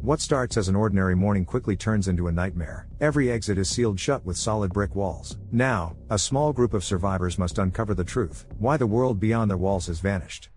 What starts as an ordinary morning quickly turns into a nightmare. Every exit is sealed shut with solid brick walls. Now, a small group of survivors must uncover the truth, why the world beyond their walls has vanished.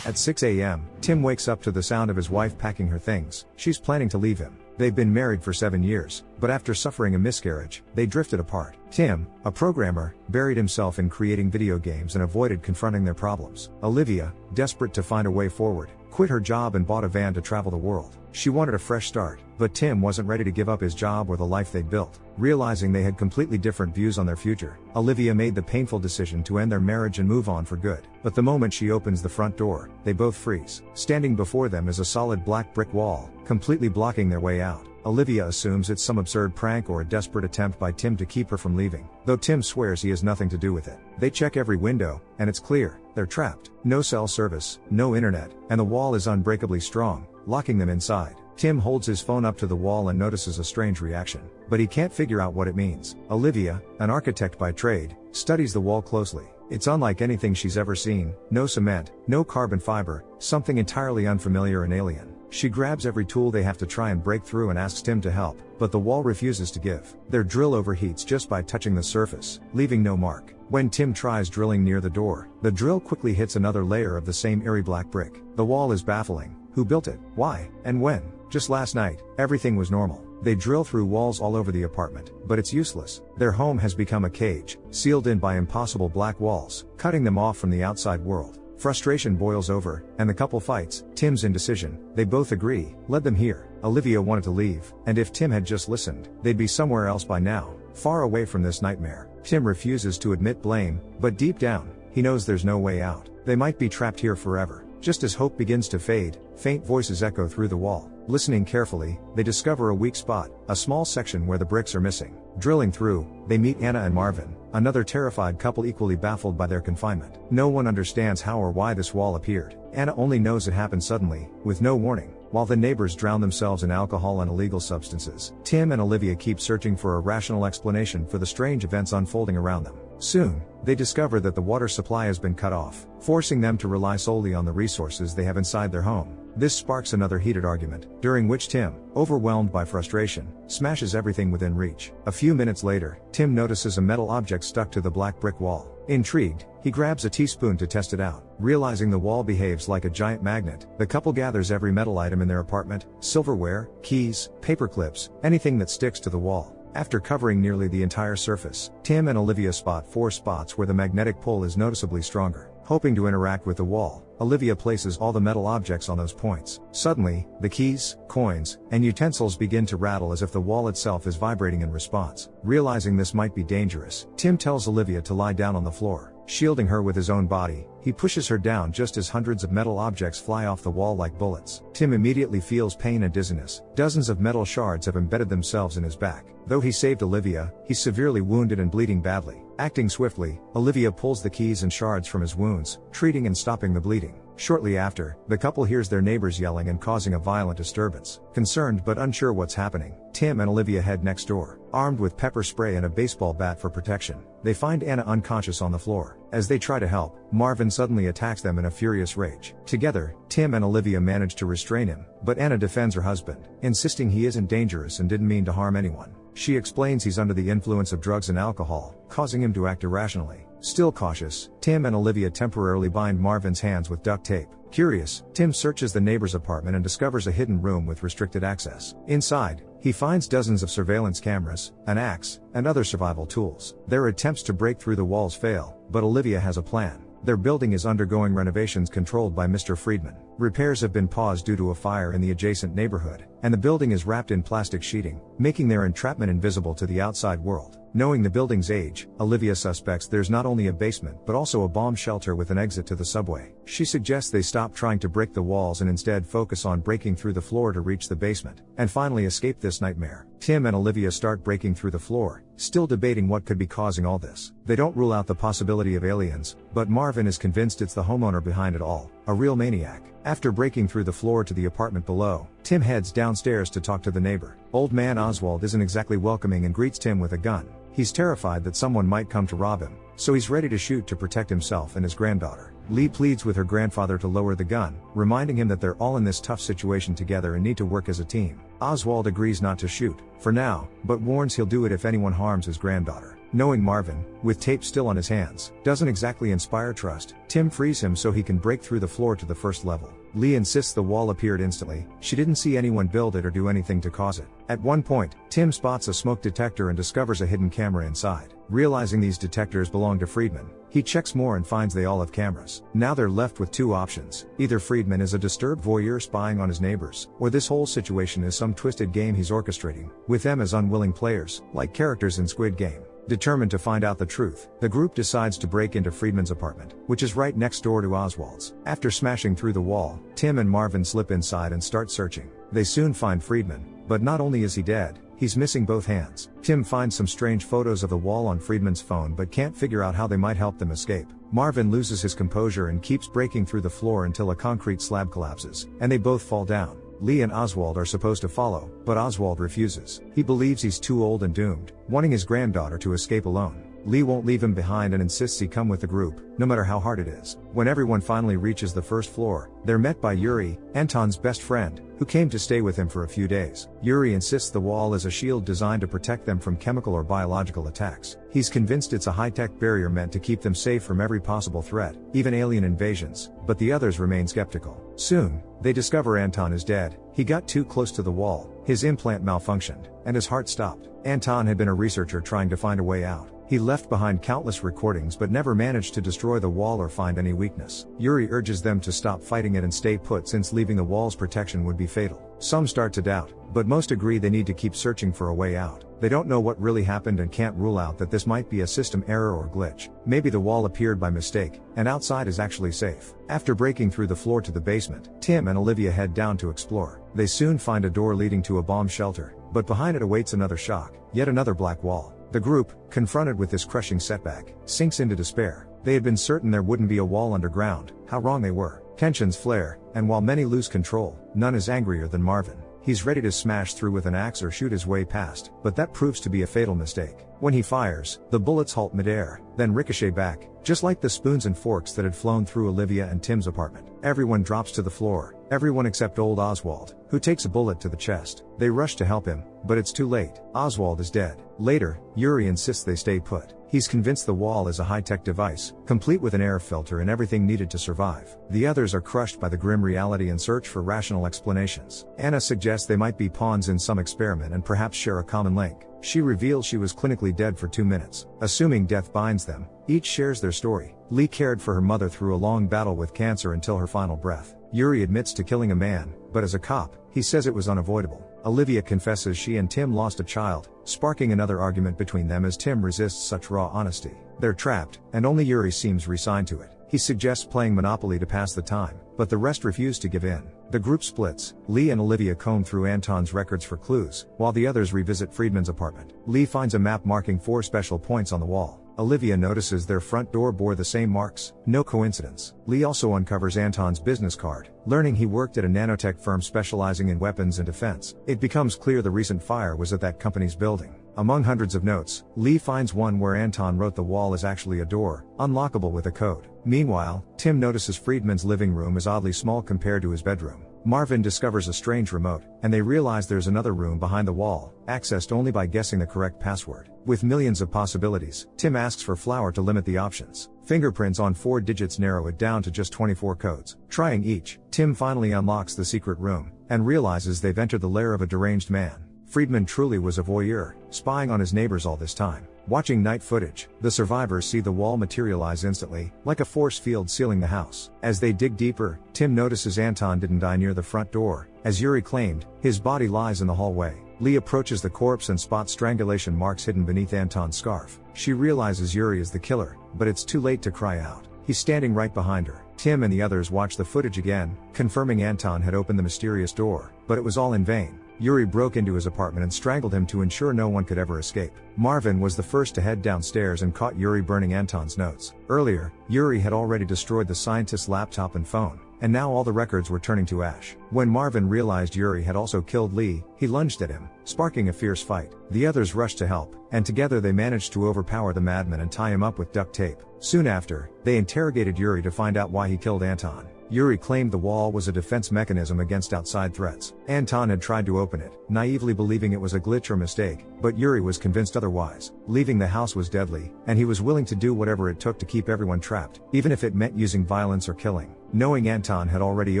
At 6 a.m., Tim wakes up to the sound of his wife packing her things. She's planning to leave him. They've been married for 7 years, but after suffering a miscarriage, they drifted apart. Tim, a programmer, buried himself in creating video games and avoided confronting their problems. Olivia, desperate to find a way forward, quit her job and bought a van to travel the world. She wanted a fresh start, but Tim wasn't ready to give up his job or the life they'd built. Realizing they had completely different views on their future, Olivia made the painful decision to end their marriage and move on for good. But the moment she opens the front door, they both freeze. Standing before them is a solid black brick wall, completely blocking their way out. Olivia assumes it's some absurd prank or a desperate attempt by Tim to keep her from leaving, though Tim swears he has nothing to do with it. They check every window, and it's clear, they're trapped. No cell service, no internet, and the wall is unbreakably strong, locking them inside. Tim holds his phone up to the wall and notices a strange reaction, but he can't figure out what it means. Olivia, an architect by trade, studies the wall closely. It's unlike anything she's ever seen, no cement, no carbon fiber, something entirely unfamiliar and alien. She grabs every tool they have to try and break through and asks Tim to help, but the wall refuses to give. Their drill overheats just by touching the surface, leaving no mark. When Tim tries drilling near the door, the drill quickly hits another layer of the same eerie black brick. The wall is baffling. Who built it? Why? And when? Just last night, everything was normal. They drill through walls all over the apartment, but it's useless. Their home has become a cage, sealed in by impossible black walls, cutting them off from the outside world. Frustration boils over, and the couple fights. Tim's indecision, they both agree, led them here. Olivia wanted to leave, and if Tim had just listened, they'd be somewhere else by now, far away from this nightmare. Tim refuses to admit blame, but deep down, he knows there's no way out. They might be trapped here forever. Just as hope begins to fade, faint voices echo through the wall. Listening carefully, they discover a weak spot, a small section where the bricks are missing. Drilling through, they meet Anna and Marvin, another terrified couple equally baffled by their confinement. No one understands how or why this wall appeared. Anna only knows it happened suddenly, with no warning. While the neighbors drown themselves in alcohol and illegal substances, Tim and Olivia keep searching for a rational explanation for the strange events unfolding around them. Soon, they discover that the water supply has been cut off, forcing them to rely solely on the resources they have inside their home. This sparks another heated argument, during which Tim, overwhelmed by frustration, smashes everything within reach. A few minutes later, Tim notices a metal object stuck to the black brick wall. Intrigued, he grabs a teaspoon to test it out. Realizing the wall behaves like a giant magnet, the couple gathers every metal item in their apartment, silverware, keys, paper clips, anything that sticks to the wall. After covering nearly the entire surface, Tim and Olivia spot 4 spots where the magnetic pull is noticeably stronger. Hoping to interact with the wall, Olivia places all the metal objects on those points. Suddenly, the keys, coins, and utensils begin to rattle as if the wall itself is vibrating in response. Realizing this might be dangerous, Tim tells Olivia to lie down on the floor. Shielding her with his own body, he pushes her down just as hundreds of metal objects fly off the wall like bullets. Tim immediately feels pain and dizziness. Dozens of metal shards have embedded themselves in his back. Though he saved Olivia, he's severely wounded and bleeding badly. Acting swiftly, Olivia pulls the keys and shards from his wounds, treating and stopping the bleeding. Shortly after, the couple hears their neighbors yelling and causing a violent disturbance. Concerned but unsure what's happening, Tim and Olivia head next door, armed with pepper spray and a baseball bat for protection. They find Anna unconscious on the floor. As they try to help, Marvin suddenly attacks them in a furious rage. Together, Tim and Olivia manage to restrain him, but Anna defends her husband, insisting he isn't dangerous and didn't mean to harm anyone. She explains he's under the influence of drugs and alcohol, causing him to act irrationally. Still cautious, Tim and Olivia temporarily bind Marvin's hands with duct tape. Curious, Tim searches the neighbor's apartment and discovers a hidden room with restricted access. Inside, he finds dozens of surveillance cameras, an axe, and other survival tools. Their attempts to break through the walls fail, but Olivia has a plan. Their building is undergoing renovations controlled by Mr. Friedman. Repairs have been paused due to a fire in the adjacent neighborhood, and the building is wrapped in plastic sheeting, making their entrapment invisible to the outside world. Knowing the building's age, Olivia suspects there's not only a basement but also a bomb shelter with an exit to the subway. She suggests they stop trying to break the walls and instead focus on breaking through the floor to reach the basement, and finally escape this nightmare. Tim and Olivia start breaking through the floor, still debating what could be causing all this. They don't rule out the possibility of aliens, but Marvin is convinced it's the homeowner behind it all, a real maniac. After breaking through the floor to the apartment below, Tim heads downstairs to talk to the neighbor. Old man Oswald isn't exactly welcoming and greets Tim with a gun. He's terrified that someone might come to rob him, so he's ready to shoot to protect himself and his granddaughter. Lee pleads with her grandfather to lower the gun, reminding him that they're all in this tough situation together and need to work as a team. Oswald agrees not to shoot, for now, but warns he'll do it if anyone harms his granddaughter. Knowing Marvin, with tape still on his hands, doesn't exactly inspire trust, Tim frees him so he can break through the floor to the first level. Lee insists the wall appeared instantly, she didn't see anyone build it or do anything to cause it. At one point, Tim spots a smoke detector and discovers a hidden camera inside. Realizing these detectors belong to Friedman, he checks more and finds they all have cameras. Now they're left with two options. Either Friedman is a disturbed voyeur spying on his neighbors, or this whole situation is some twisted game he's orchestrating, with them as unwilling players, like characters in Squid Game. Determined to find out the truth, the group decides to break into Friedman's apartment, which is right next door to Oswald's. After smashing through the wall, Tim and Marvin slip inside and start searching. They soon find Friedman, but not only is he dead, he's missing both hands. Tim finds some strange photos of the wall on Friedman's phone but can't figure out how they might help them escape. Marvin loses his composure and keeps breaking through the floor until a concrete slab collapses, and they both fall down. Lee and Oswald are supposed to follow, but Oswald refuses. He believes he's too old and doomed, wanting his granddaughter to escape alone. Lee won't leave him behind and insists he come with the group, no matter how hard it is. When everyone finally reaches the first floor, they're met by Yuri, Anton's best friend, who came to stay with him for a few days. Yuri insists the wall is a shield designed to protect them from chemical or biological attacks. He's convinced it's a high-tech barrier meant to keep them safe from every possible threat, even alien invasions, but the others remain skeptical. Soon, they discover Anton is dead. He got too close to the wall, his implant malfunctioned, and his heart stopped. Anton had been a researcher trying to find a way out. He left behind countless recordings but never managed to destroy the wall or find any weakness. Yuri urges them to stop fighting it and stay put since leaving the wall's protection would be fatal. Some start to doubt, but most agree they need to keep searching for a way out. They don't know what really happened and can't rule out that this might be a system error or glitch. Maybe the wall appeared by mistake, and outside is actually safe. After breaking through the floor to the basement, Tim and Olivia head down to explore. They soon find a door leading to a bomb shelter, but behind it awaits another shock, yet another black wall. The group, confronted with this crushing setback, sinks into despair. They had been certain there wouldn't be a wall underground. How wrong they were. Tensions flare, and while many lose control, none is angrier than Marvin. He's ready to smash through with an axe or shoot his way past, but that proves to be a fatal mistake. When he fires, the bullets halt midair, then ricochet back, just like the spoons and forks that had flown through Olivia and Tim's apartment. Everyone drops to the floor, everyone except old Oswald, who takes a bullet to the chest. They rush to help him, but it's too late. Oswald is dead. Later, Yuri insists they stay put. He's convinced the wall is a high-tech device, complete with an air filter and everything needed to survive. The others are crushed by the grim reality and search for rational explanations. Anna suggests they might be pawns in some experiment and perhaps share a common link. She reveals she was clinically dead for 2 minutes. Assuming death binds them, each shares their story. Lee cared for her mother through a long battle with cancer until her final breath. Yuri admits to killing a man, but as a cop, he says it was unavoidable. Olivia confesses she and Tim lost a child, sparking another argument between them as Tim resists such raw honesty. They're trapped, and only Yuri seems resigned to it. He suggests playing Monopoly to pass the time, but the rest refuse to give in. The group splits. Lee and Olivia comb through Anton's records for clues, while the others revisit Friedman's apartment. Lee finds a map marking 4 special points on the wall. Olivia notices their front door bore the same marks. No coincidence. Lee also uncovers Anton's business card, learning he worked at a nanotech firm specializing in weapons and defense. It becomes clear the recent fire was at that company's building. Among hundreds of notes, Lee finds one where Anton wrote the wall is actually a door, unlockable with a code. Meanwhile, Tim notices Friedman's living room is oddly small compared to his bedroom. Marvin discovers a strange remote, and they realize there's another room behind the wall, accessed only by guessing the correct password. With millions of possibilities, Tim asks for Flower to limit the options. Fingerprints on 4 digits narrow it down to just 24 codes. Trying each, Tim finally unlocks the secret room, and realizes they've entered the lair of a deranged man. Friedman truly was a voyeur, spying on his neighbors all this time. Watching night footage, the survivors see the wall materialize instantly, like a force field sealing the house. As they dig deeper, Tim notices Anton didn't die near the front door. As Yuri claimed, his body lies in the hallway. Lee approaches the corpse and spots strangulation marks hidden beneath Anton's scarf. She realizes Yuri is the killer, but it's too late to cry out. He's standing right behind her. Tim and the others watch the footage again, confirming Anton had opened the mysterious door, but it was all in vain. Yuri broke into his apartment and strangled him to ensure no one could ever escape. Marvin was the first to head downstairs and caught Yuri burning Anton's notes. Earlier, Yuri had already destroyed the scientist's laptop and phone, and now all the records were turning to ash. When Marvin realized Yuri had also killed Lee, he lunged at him, sparking a fierce fight. The others rushed to help, and together they managed to overpower the madman and tie him up with duct tape. Soon after, they interrogated Yuri to find out why he killed Anton. Yuri claimed the wall was a defense mechanism against outside threats. Anton had tried to open it, naively believing it was a glitch or mistake, but Yuri was convinced otherwise. Leaving the house was deadly, and he was willing to do whatever it took to keep everyone trapped, even if it meant using violence or killing. Knowing Anton had already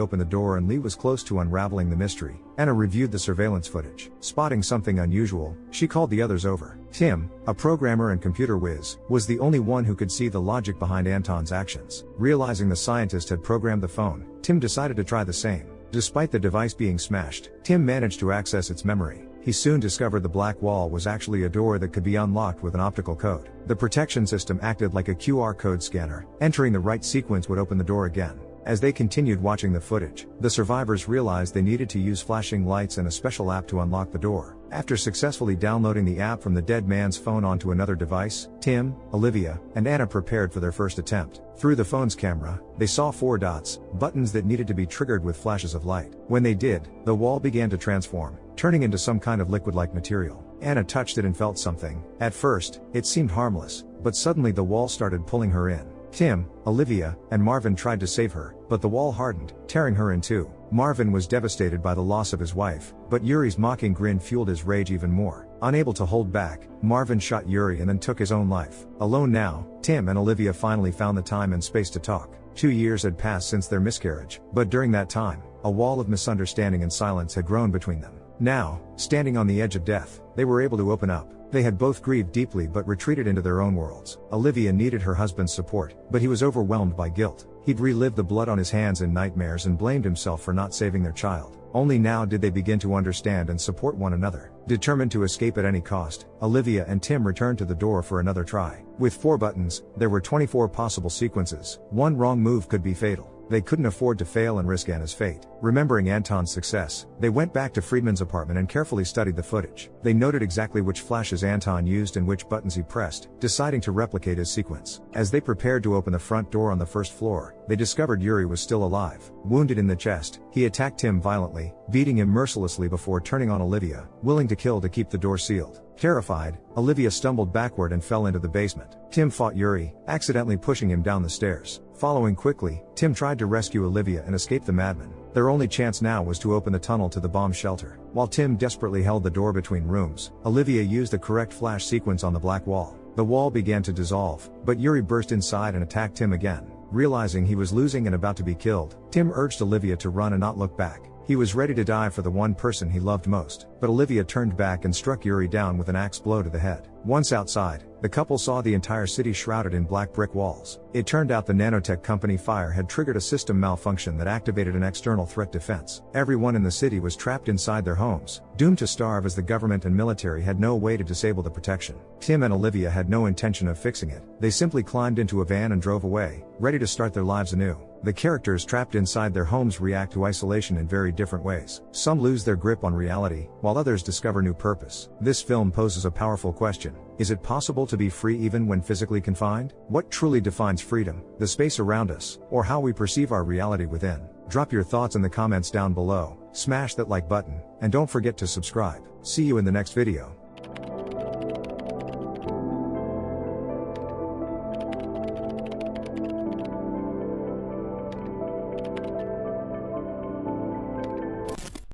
opened the door and Lee was close to unraveling the mystery, Anna reviewed the surveillance footage. Spotting something unusual, she called the others over. Tim, a programmer and computer whiz, was the only one who could see the logic behind Anton's actions. Realizing the scientist had programmed the phone, Tim decided to try the same. Despite the device being smashed, Tim managed to access its memory. He soon discovered the black wall was actually a door that could be unlocked with an optical code. The protection system acted like a QR code scanner. Entering the right sequence would open the door again. As they continued watching the footage, the survivors realized they needed to use flashing lights and a special app to unlock the door. After successfully downloading the app from the dead man's phone onto another device, Tim, Olivia, and Anna prepared for their first attempt. Through the phone's camera, they saw 4 dots, buttons that needed to be triggered with flashes of light. When they did, the wall began to transform, turning into some kind of liquid-like material. Anna touched it and felt something. At first, it seemed harmless, but suddenly the wall started pulling her in. Tim, Olivia, and Marvin tried to save her, but the wall hardened, tearing her in two. Marvin was devastated by the loss of his wife, but Yuri's mocking grin fueled his rage even more. Unable to hold back, Marvin shot Yuri and then took his own life. Alone now, Tim and Olivia finally found the time and space to talk. 2 years had passed since their miscarriage, but during that time, a wall of misunderstanding and silence had grown between them. Now, standing on the edge of death, they were able to open up. They had both grieved deeply but retreated into their own worlds. Olivia needed her husband's support, but he was overwhelmed by guilt. He'd relived the blood on his hands in nightmares and blamed himself for not saving their child. Only now did they begin to understand and support one another. Determined to escape at any cost, Olivia and Tim returned to the door for another try. With 4 buttons, there were 24 possible sequences. One wrong move could be fatal. They couldn't afford to fail and risk Anna's fate. Remembering Anton's success, they went back to Friedman's apartment and carefully studied the footage. They noted exactly which flashes Anton used and which buttons he pressed, deciding to replicate his sequence. As they prepared to open the front door on the first floor, they discovered Yuri was still alive. Wounded in the chest, he attacked Tim violently, beating him mercilessly before turning on Olivia, willing to kill to keep the door sealed. Terrified, Olivia stumbled backward and fell into the basement. Tim fought Yuri, accidentally pushing him down the stairs. Following quickly, Tim tried to rescue Olivia and escape the madman. Their only chance now was to open the tunnel to the bomb shelter. While Tim desperately held the door between rooms, Olivia used the correct flash sequence on the black wall. The wall began to dissolve, but Yuri burst inside and attacked Tim again. Realizing he was losing and about to be killed, Tim urged Olivia to run and not look back. He was ready to die for the one person he loved most, but Olivia turned back and struck Yuri down with an axe blow to the head. Once outside, the couple saw the entire city shrouded in black brick walls. It turned out the nanotech company fire had triggered a system malfunction that activated an external threat defense. Everyone in the city was trapped inside their homes, doomed to starve as the government and military had no way to disable the protection. Tim and Olivia had no intention of fixing it. They simply climbed into a van and drove away, ready to start their lives anew. The characters trapped inside their homes react to isolation in very different ways. Some lose their grip on reality, while others discover new purpose. This film poses a powerful question. Is it possible to be free even when physically confined? What truly defines freedom? The space around us, or how we perceive our reality within? Drop your thoughts in the comments down below, smash that like button, and don't forget to subscribe. See you in the next video.